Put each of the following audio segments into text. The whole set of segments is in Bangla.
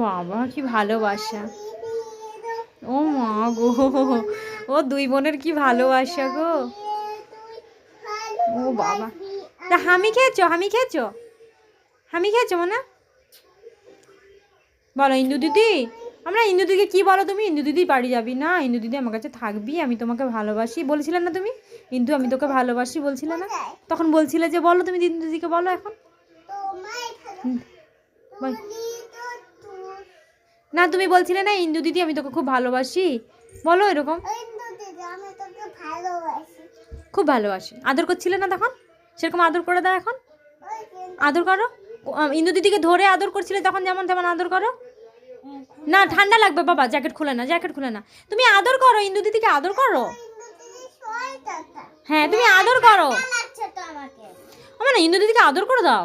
বাবা কি ভালোবাসা। ও মা গো, ও দুই বোনের কি ভালোবাসা গো। ও বাবা, তা হামি খেয়েছো? হামি খেয়েছো? হামি খেয়েছো মানে? বলো ইন্দু দিদি, আমরা ইন্দু দিদিকে কি বলো তুমি? ইন্দু দিদি বাড়ি যাবি না, ইন্দু দিদি আমার কাছে থাকবি, আমি তোমাকে ভালোবাসি বলছিলে না তুমি? ইন্দু আমি তোকে ভালোবাসি বলছিলে না? তখন বলছিলে যে বলো তুমি ইন্দু দিদিকে বলো এখন। বল। না তুমি বলছিলে না ইন্দু দিদি আমি তোকে খুব ভালোবাসি, বলো এরকম। খুব ভালোবাসি, আদর করছিলে না তখন? সেরকম আদর করে দাও এখন, আদর করো। ইন্দু দিদিকে ধরে আদর করছিলে তখন, যেমন তেমন আদর করো। না ঠান্ডা লাগবে বাবা, জ্যাকেট খুলে না, জ্যাকেট খুলে না। তুমি আদর করো, ইন্দু দিদিকে আদর করো। হ্যাঁ তুমি আদর করো। আমার না ইন্দু দিদিকে আদর করে দাও।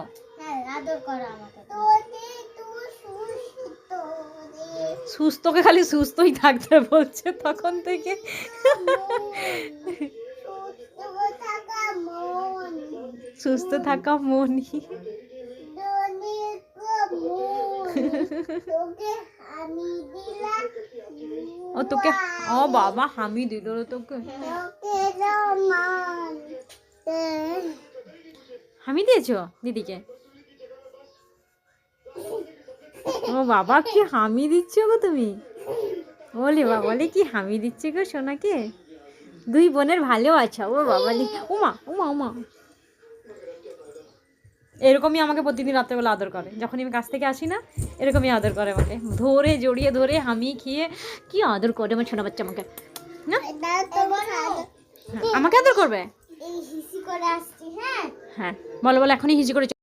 সুস্থকে খালি সুস্থই থাকতে বলছে তখন থেকে। সুস্থ থাকা মনি। ও তোকে, ও বাবা হামি দিল তোকে, হামি দিয়েছো দিদিকে? ও বাবা কি হামি দিচ্ছ গো তুমি, ওলে বাবা বলে কি হামি দিচ্ছে গো সোনাকে। দুই বোনের ভালো আছো। ও বাবা, উমা উমা উমা। এরকমই আমাকে প্রতিদিন রাত্রেবেলা আদর করে, যখন আমি কাছ থেকে আসি না এরকমই আদর করে আমাকে, ধরে জড়িয়ে ধরে হামি খেয়ে কি আদর করে আমার ছোট বাচ্চা আমাকে। না আমাকে আদর করবে। হ্যাঁ বলো বলো, এখনই হিসি করে